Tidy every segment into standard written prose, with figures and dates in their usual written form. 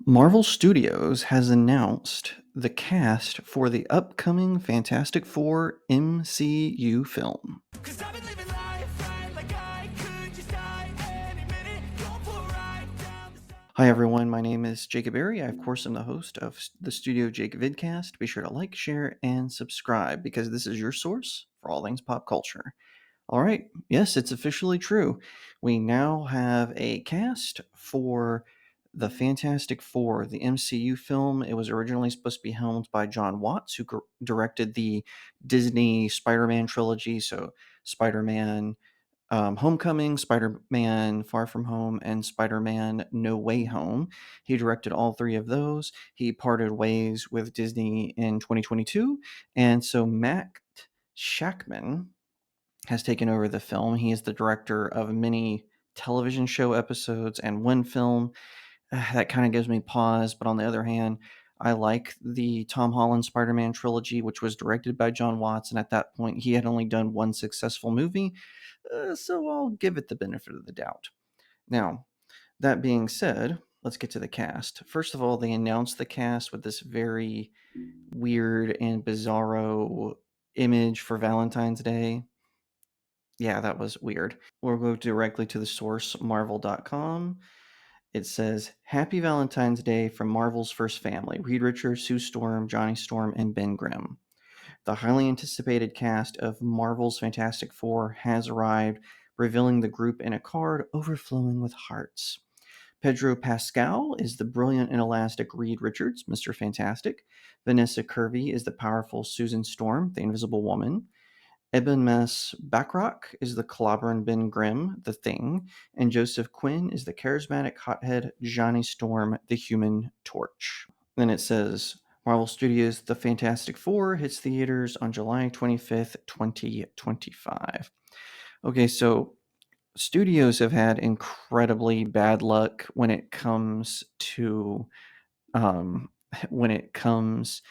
Marvel Studios has announced the cast for the upcoming Fantastic Four MCU film. Hi everyone, my name is Jacob Berry. I of course am the host of the StudioJake vidcast. Be sure to like, share, and subscribe because this is your source for all things pop culture. All right, yes, it's officially true. We now have a cast for the Fantastic Four, the MCU film. It was originally supposed to be helmed by John Watts, who directed the Disney Spider-Man trilogy. So Spider-Man Homecoming, Spider-Man Far From Home, and Spider-Man No Way Home. He directed all three of those. He parted ways with Disney in 2022. And so Matt Shackman has taken over the film. He is the director of many television show episodes and one film. That kind of gives me pause, but on the other hand, I like the Tom Holland Spider-Man trilogy, which was directed by John Watts, and at that point, he had only done one successful movie, so I'll give it the benefit of the doubt. Now, that being said, let's get to the cast. First of all, they announced the cast with this very weird and bizarro image for Valentine's Day. Yeah, that was weird. We'll go directly to the source, marvel.com. It says, Happy Valentine's Day from Marvel's first family, Reed Richards, Sue Storm, Johnny Storm, and Ben Grimm. The highly anticipated cast of Marvel's Fantastic Four has arrived, revealing the group in a card overflowing with hearts. Pedro Pascal is the brilliant and elastic Reed Richards, Mr. Fantastic. Vanessa Kirby is the powerful Susan Storm, the Invisible Woman. Eben Mess Bacrock is the clobbering Ben Grimm, the Thing, and Joseph Quinn is the charismatic hothead Johnny Storm, the Human Torch. Then it says Marvel Studios' The Fantastic Four hits theaters on July 25th, 2025. Okay, so studios have had incredibly bad luck when it comes to um, when it comes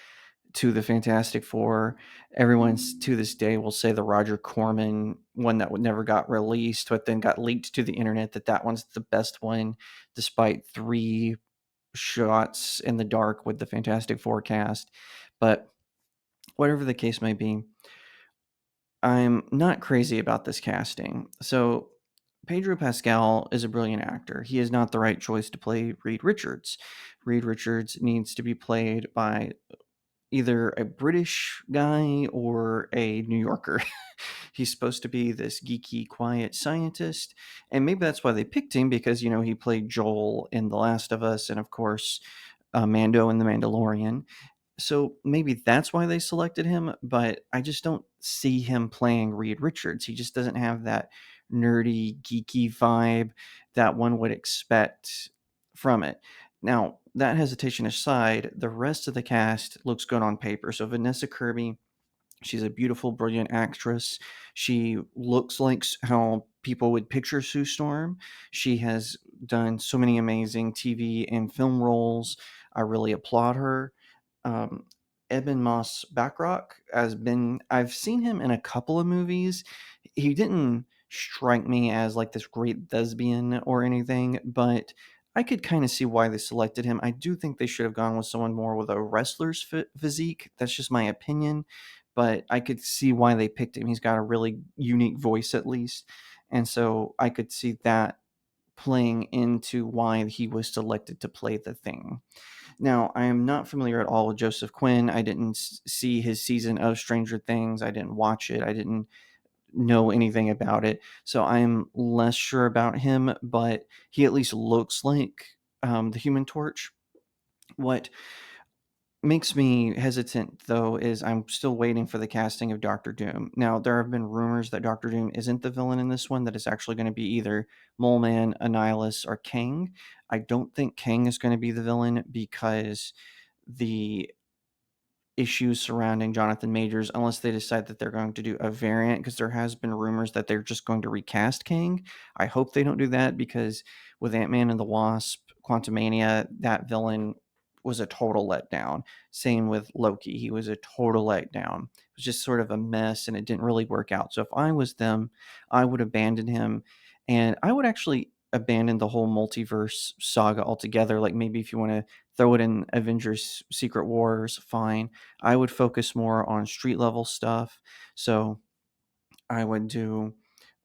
to the Fantastic Four. Everyone's to this day will say the Roger Corman one that never got released, but then got leaked to the internet that one's the best one, despite three shots in the dark with the Fantastic Four cast. But whatever the case may be, I'm not crazy about this casting. So Pedro Pascal is a brilliant actor. He is not the right choice to play Reed Richards. Reed Richards needs to be played by either a British guy or a New Yorker. He's supposed to be this geeky, quiet scientist, and maybe that's why they picked him because he played Joel in The Last of Us, and of course, Mando in The Mandalorian. So maybe that's why they selected him, but I just don't see him playing Reed Richards. He just doesn't have that nerdy, geeky vibe that one would expect from it. Now, that hesitation aside, the rest of the cast looks good on paper. So Vanessa Kirby, she's a beautiful, brilliant actress. She looks like how people would picture Sue Storm. She has done so many amazing TV and film roles. I really applaud her. Um, Eben Moss Bacrock has been, I've seen him in a couple of movies. He didn't strike me as like this great thespian or anything, but I could kind of see why they selected him. I do think they should have gone with someone more with a wrestler's physique. That's just my opinion, but I could see why they picked him. He's got a really unique voice, at least. And so I could see that playing into why he was selected to play the Thing. Now, I am not familiar at all with Joseph Quinn. I didn't see his season of Stranger Things. I didn't watch it. I didn't know anything about it. So I'm less sure about him, but he at least looks like the Human Torch. What makes me hesitant, though, is I'm still waiting for the casting of Doctor Doom. Now, there have been rumors that Doctor Doom isn't the villain in this one, that it's actually going to be either Mole Man, Annihilus, or Kang. I don't think Kang is going to be the villain because the issues surrounding Jonathan Majors, unless they decide that they're going to do a variant, because there has been rumors that they're just going to recast Kang. I hope they don't do that because with Ant-Man and the Wasp, Quantumania, that villain was a total letdown. Same with Loki. He was a total letdown. It was just sort of a mess and it didn't really work out. So if I was them, I would abandon him and I would actually abandon the whole multiverse saga altogether. Like maybe if you want to throw it in Avengers Secret Wars, fine. I would focus more on street level stuff. So I would do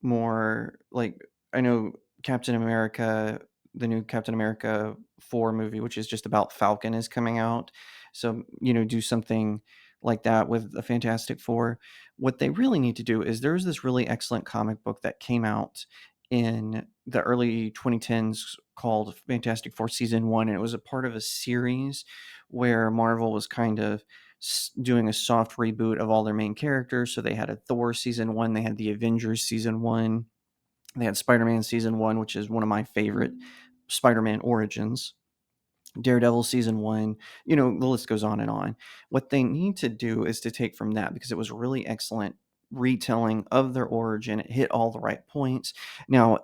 more like, I know Captain America, the new Captain America 4 movie, which is just about Falcon, is coming out. So, do something like that with the Fantastic Four. What they really need to do is there's this really excellent comic book that came out in the early 2010s called Fantastic Four Season 1, and it was a part of a series where Marvel was kind of doing a soft reboot of all their main characters. So they had a Thor season 1, they had the Avengers season 1, they had Spider-Man season 1, which is one of my favorite Spider-Man origins. Daredevil season 1, the list goes on and on. What they need to do is to take from that, because it was a really excellent retelling of their origin. It hit all the right points. Now,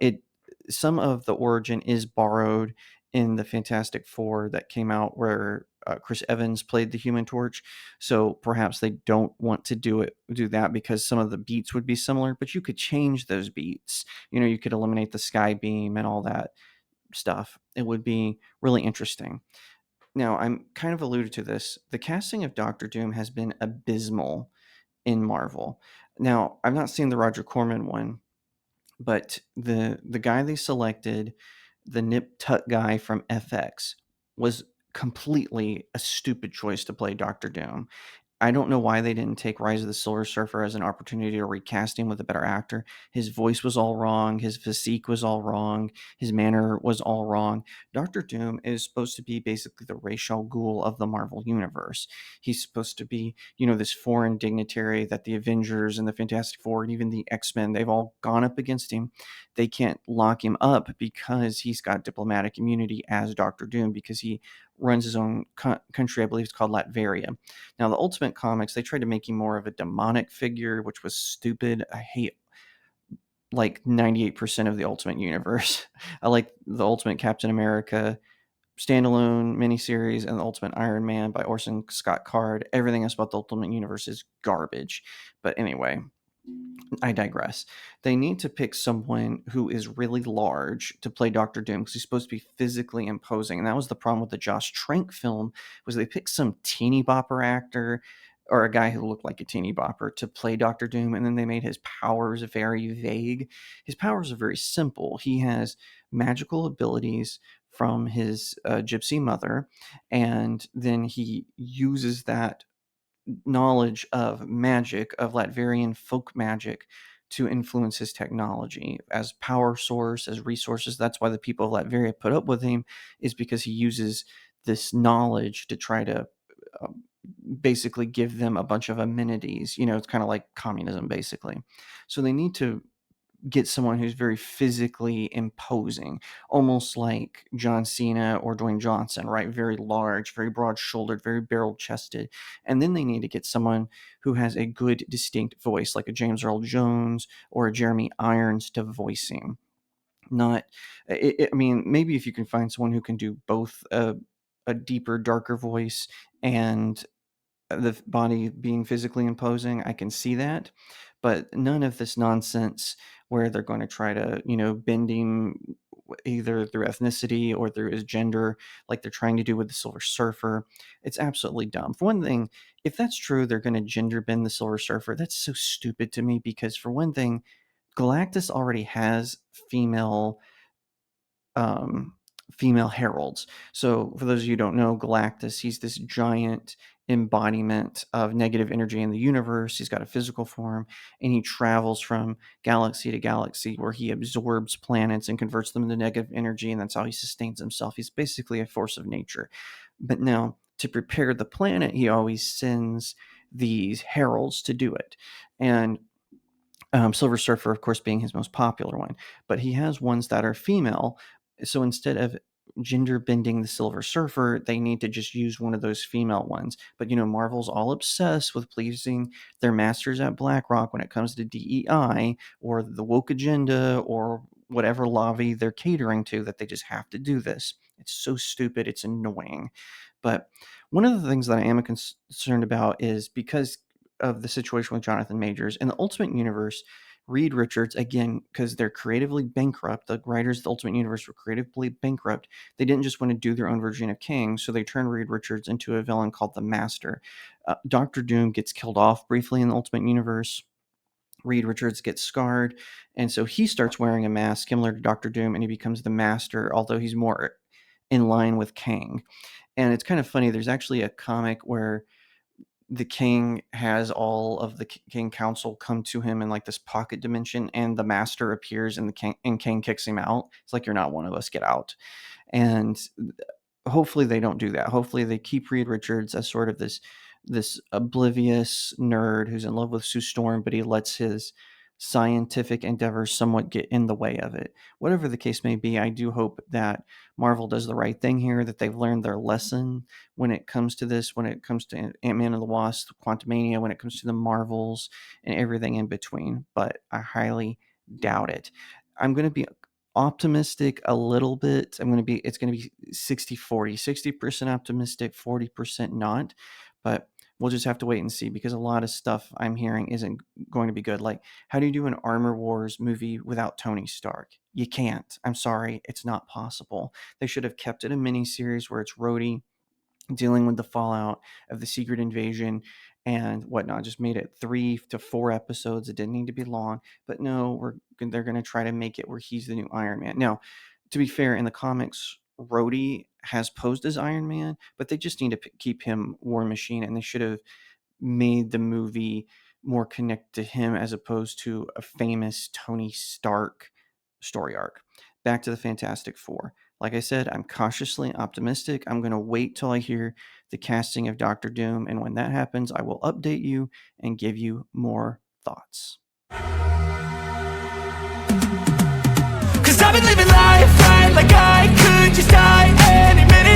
some of the origin is borrowed in the Fantastic Four that came out where Chris Evans played the Human Torch. So perhaps they don't want to do that because some of the beats would be similar, but you could change those beats. You could eliminate the sky beam and all that stuff. It would be really interesting. Now, I'm kind of alluded to this. The casting of Doctor Doom has been abysmal in Marvel. Now, I've not seen the Roger Corman one, but the guy they selected, the Nip Tuck guy from FX, was completely a stupid choice to play Doctor Doom. I don't know why they didn't take Rise of the Silver Surfer as an opportunity to recast him with a better actor. His voice was all wrong. His physique was all wrong. His manner was all wrong. Doctor Doom is supposed to be basically the Ra's al Ghul of the Marvel Universe. He's supposed to be, this foreign dignitary that the Avengers and the Fantastic Four and even the X-Men, they've all gone up against him. They can't lock him up because he's got diplomatic immunity as Doctor Doom, because he runs his own country. I believe it's called Latveria. Now, the Ultimate Comics, they tried to make him more of a demonic figure, which was stupid. I hate like 98% of the Ultimate Universe. I like the Ultimate Captain America standalone miniseries and the Ultimate Iron Man by Orson Scott Card. Everything else about the Ultimate Universe is garbage. But anyway, I digress. They need to pick someone who is really large to play Doctor Doom, because he's supposed to be physically imposing. And that was the problem with the Josh Trank film, was they picked some teeny bopper actor, or a guy who looked like a teeny bopper, to play Doctor Doom, and then they made his powers very vague. His powers are very simple. He has magical abilities from his gypsy mother, and then he uses that knowledge of magic, of Latverian folk magic, to influence his technology as power source, as resources. That's why the people of Latveria put up with him, is because he uses this knowledge to try to basically give them a bunch of amenities. It's kind of like communism, basically. So they need to get someone who's very physically imposing, almost like John Cena or Dwayne Johnson, right? Very large, very broad shouldered, very barrel chested. And then they need to get someone who has a good, distinct voice, like a James Earl Jones or a Jeremy Irons, to voice him. Not, I mean, maybe if you can find someone who can do both a deeper, darker voice and the body being physically imposing, I can see that. But none of this nonsense where they're going to try to, bend him either through ethnicity or through his gender, like they're trying to do with the Silver Surfer. It's absolutely dumb. For one thing, if that's true, they're going to gender bend the Silver Surfer. That's so stupid to me, because for one thing, Galactus already has um, female heralds. So, for those of you who don't know, Galactus, he's this giant embodiment of negative energy in the universe. He's got a physical form, and he travels from galaxy to galaxy where he absorbs planets and converts them into negative energy, and that's how he sustains himself. He's basically a force of nature. But now, to prepare the planet, he always sends these heralds to do it. And Silver Surfer, of course, being his most popular one, but he has ones that are female. So instead of gender bending the Silver Surfer, they need to just use one of those female ones. But Marvel's all obsessed with pleasing their masters at BlackRock when it comes to DEI or the woke agenda or whatever lobby they're catering to, that they just have to do this. It's so stupid. It's annoying. But one of the things that I am concerned about is, because of the situation with Jonathan Majors in the Ultimate Universe, Reed Richards, again, because they're creatively bankrupt, the writers of the Ultimate Universe were creatively bankrupt. They didn't just want to do their own version of King, so they turned Reed Richards into a villain called the Master. Doctor Doom gets killed off briefly in the Ultimate Universe. Reed Richards gets scarred, and so he starts wearing a mask similar to Doctor Doom, and he becomes the Master, although he's more in line with Kang. And it's kind of funny. There's actually a comic where the king has all of the king council come to him in like this pocket dimension, and the master appears, and the king and Kang kicks him out. It's like, you're not one of us, get out. And hopefully they don't do that. Hopefully they keep Reed Richards as sort of this oblivious nerd who's in love with Sue Storm, but he lets his scientific endeavors somewhat get in the way of it. Whatever the case may be, I do hope that Marvel does the right thing here, that they've learned their lesson when it comes to this, when it comes to Ant-Man and the Wasp, Quantumania, when it comes to the Marvels and everything in between. But I highly doubt it. I'm going to be optimistic a little bit. It's going to be 60-40, 60% optimistic, 40% not. But we'll just have to wait and see, because a lot of stuff I'm hearing isn't going to be good. Like, how do you do an Armor Wars movie without Tony Stark? You can't. I'm sorry, it's not possible. They should have kept it a miniseries where it's Rhodey dealing with the fallout of the secret invasion and whatnot. Just made it 3 to 4 episodes. It didn't need to be long, but no, they're going to try to make it where he's the new Iron Man. Now, to be fair, in the comics, Rhodey has posed as Iron Man, but they just need to keep him War Machine, and they should have made the movie more connected to him as opposed to a famous Tony Stark story arc. Back to the Fantastic Four. Like I said, I'm cautiously optimistic. I'm going to wait till I hear the casting of Doctor Doom, and when that happens, I will update you and give you more thoughts. Cause I've been living life right like I could just die any minute.